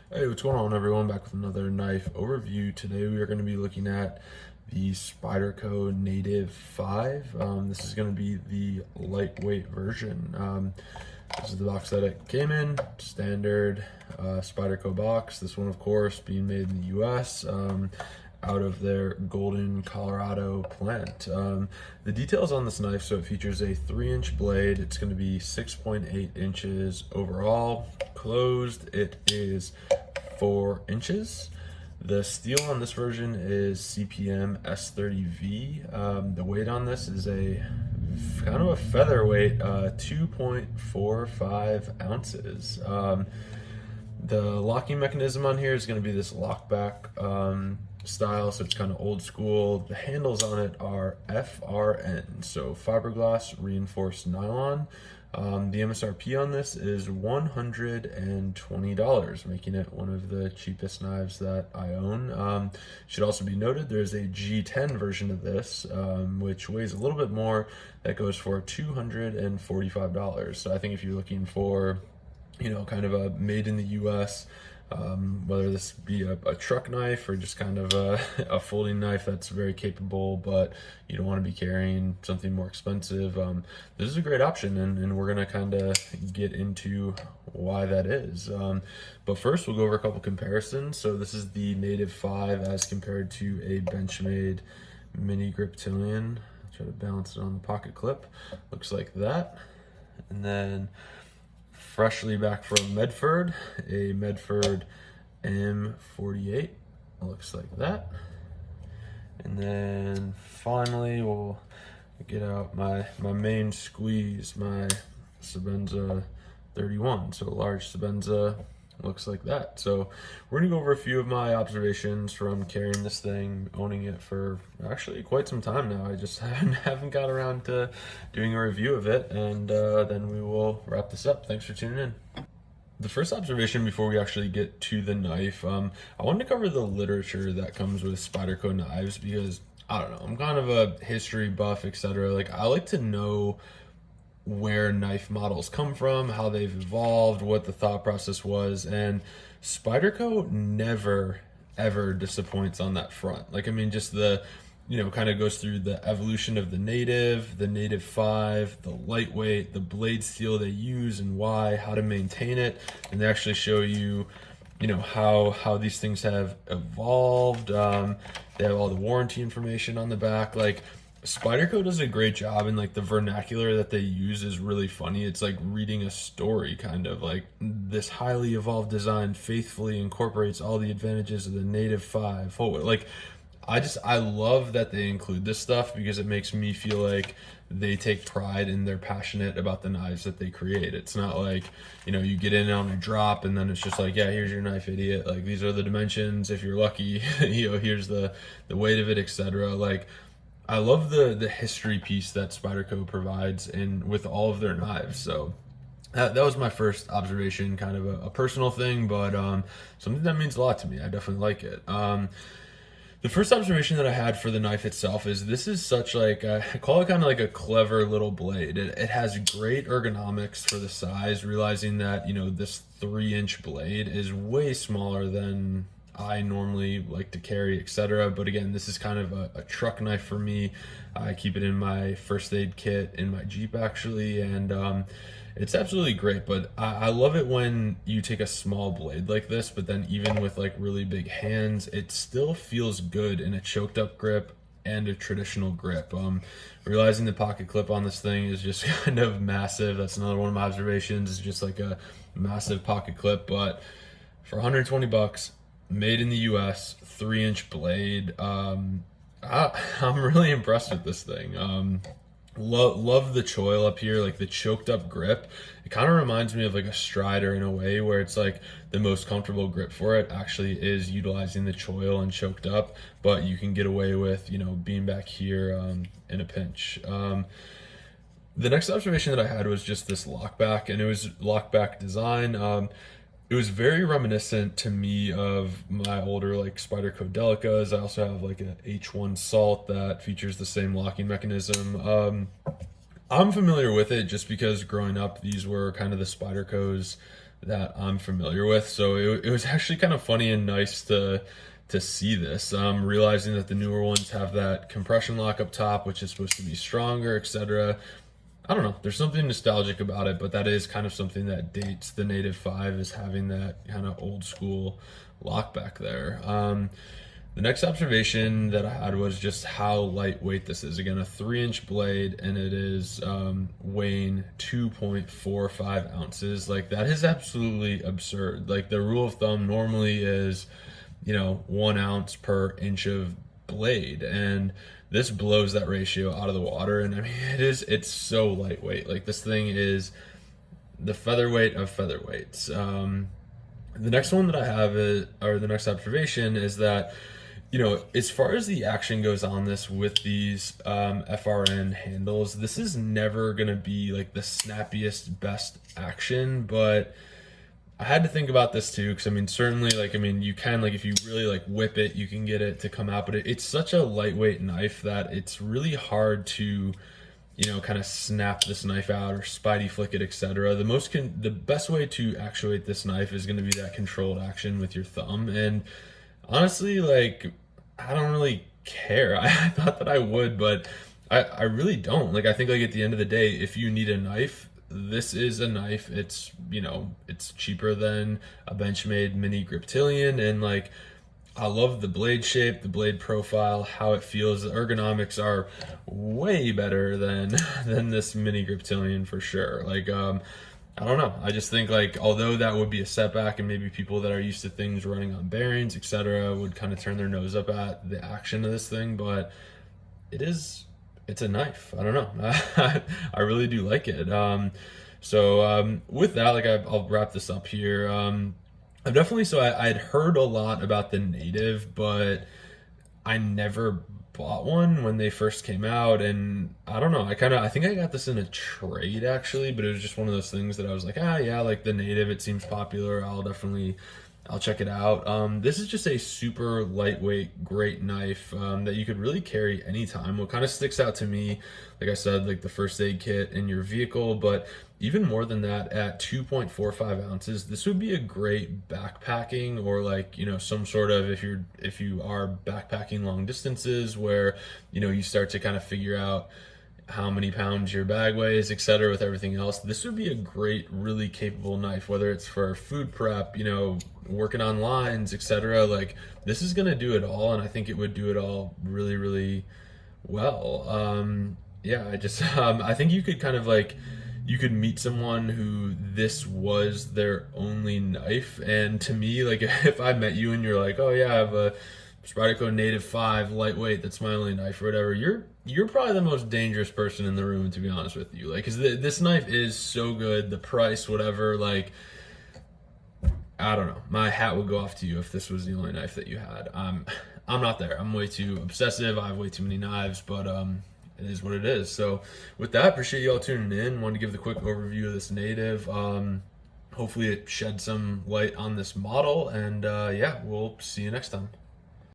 Hey, what's going on, everyone? Back with another knife overview. Today we are going to be looking at the Spyderco Native 5. This is going to be the lightweight version. This is the box that it came in, standard Spyderco box. This one, of course, being made in the US. Out of their Golden, Colorado plant. The details on this knife, so it features a 3-inch blade. It's going to be 6.8 inches overall. Closed, it is 4 inches. The steel on this version is CPM S30V. The weight on this is a kind of a featherweight, 2.45 ounces. The locking mechanism on here is going to be this lockback style, so it's kind of old school. The handles on it are FRN, so fiberglass reinforced nylon. The MSRP on this is $120, making it one of the cheapest knives that I own. Should also be noted there's a G10 version of this, which weighs a little bit more, that goes for $245. So I think if you're looking for, kind of a made in the US, whether this be a truck knife or just kind of a folding knife that's very capable, but you don't want to be carrying something more expensive, this is a great option, and we're going to kind of get into why that is. But first, we'll go over a couple comparisons. So this is the Native 5 as compared to a Benchmade Mini Griptilian. Try to balance it on the pocket clip. Looks like that. And then freshly back from Medford, a Medford M48, looks like that. And then finally we'll get out my main squeeze, my Sebenza 31, so a large Sebenza, looks like that. So we're gonna go over a few of my observations from carrying this thing, owning it for actually quite some time now. I just haven't got around to doing a review of it, and then we will wrap this up. Thanks for tuning in. The first observation before we actually get to the knife, I wanted to cover the literature that comes with Spyderco knives, because I don't know, I'm kind of a history buff, etc. Like, I like to know where knife models come from, how they've evolved, what the thought process was, and Spyderco never ever disappoints on that front. Like, I mean, just the, kind of goes through the evolution of the Native 5, the lightweight, the blade steel they use and why, how to maintain it, and they actually show you, how these things have evolved. They have all the warranty information on the back. Like, Spyderco does a great job, and like the vernacular that they use is really funny. It's like reading a story, kind of like this highly evolved design faithfully incorporates all the advantages of the Native 5. Like, I love that they include this stuff, because it makes me feel like they take pride and they're passionate about the knives that they create. It's not like, you get in on a drop and then it's just like, yeah, here's your knife, idiot. Like, these are the dimensions. If you're lucky, here's the weight of it, etc. Like, I love the history piece that Spyderco provides in with all of their knives. So that was my first observation, kind of a personal thing, but something that means a lot to me. I definitely like it. The first observation that I had for the knife itself is this is such like, I call it kind of like a clever little blade. It has great ergonomics for the size, realizing that, this 3-inch blade is way smaller than I normally like to carry, etc. But again, this is kind of a truck knife for me. I keep it in my first aid kit in my Jeep, actually, and it's absolutely great. But I love it when you take a small blade like this, but then even with like really big hands, it still feels good in a choked up grip and a traditional grip. Realizing the pocket clip on this thing is just kind of massive. That's another one of my observations. It's just like a massive pocket clip, but for 120 bucks, made in the US, 3-inch blade. I'm really impressed with this thing. Love the choil up here, like the choked up grip. It kind of reminds me of like a Strider in a way, where it's like the most comfortable grip for it actually is utilizing the choil and choked up, but you can get away with, being back here in a pinch. The next observation that I had was just this lockback, and it was lockback design. It was very reminiscent to me of my older like Spyderco Delicas. I also have like a H1 Salt that features the same locking mechanism. I'm familiar with it just because growing up, these were kind of the Spyderco's that I'm familiar with. So it was actually kind of funny and nice to see this, realizing that the newer ones have that compression lock up top, which is supposed to be stronger, etc. I don't know. There's something nostalgic about it, but that is kind of something that dates the Native 5, is having that kind of old school lock back there. The next observation that I had was just how lightweight this is. Again, a 3-inch blade, and it is weighing 2.45 ounces. Like, that is absolutely absurd. Like, the rule of thumb normally is, 1 ounce per inch of blade, and this blows that ratio out of the water. And I mean, it's so lightweight. Like, this thing is the featherweight of featherweights. The next one that I have or the next observation is that, as far as the action goes on this with these FRN handles, this is never going to be like the snappiest, best action, but I had to think about this too, because I mean, certainly, you can, if you really whip it, you can get it to come out, but it's such a lightweight knife that it's really hard to, kind of snap this knife out or spidey flick it, etc. The best way to actuate this knife is going to be that controlled action with your thumb, and honestly, I don't really care. I thought that I would, but I really don't. I think at the end of the day, if you need a knife, this is a knife. It's, it's cheaper than a Benchmade mini Griptilian, and I love the blade shape, the blade profile, how it feels. The ergonomics are way better than this mini Griptilian for sure. I don't know. I just think although that would be a setback, and maybe people that are used to things running on bearings, etc., would kind of turn their nose up at the action of this thing, but it's a knife. I don't know. I really do like it. With that, I'll wrap this up here. I've definitely, I'd heard a lot about the Native, but I never bought one when they first came out, and I don't know. I think I got this in a trade actually, but it was just one of those things that I was like, yeah, the Native, it seems popular. I'll check it out. This is just a super lightweight, great knife that you could really carry anytime. What kind of sticks out to me, like I said, the first aid kit in your vehicle, but even more than that, at 2.45 ounces, this would be a great backpacking, or some sort of, if you are backpacking long distances where, you start to kind of figure out how many pounds your bag weighs, etc., with everything else. This would be a great, really capable knife, whether it's for food prep, working on lines, etc. This is gonna do it all, and I think it would do it all really, really well. I think you could kind of you could meet someone who this was their only knife, and to me, if I met you and you're like, oh yeah, I have a Spyderco Native 5 lightweight, that's my only knife, or whatever, you're probably the most dangerous person in the room, to be honest with you. Because this knife is so good, the price, whatever, I don't know. My hat would go off to you if this was the only knife that you had. I'm not there. I'm way too obsessive. I have way too many knives, but it is what it is. So with that, appreciate you all tuning in. Wanted to give the quick overview of this Native. Hopefully it shed some light on this model, and we'll see you next time.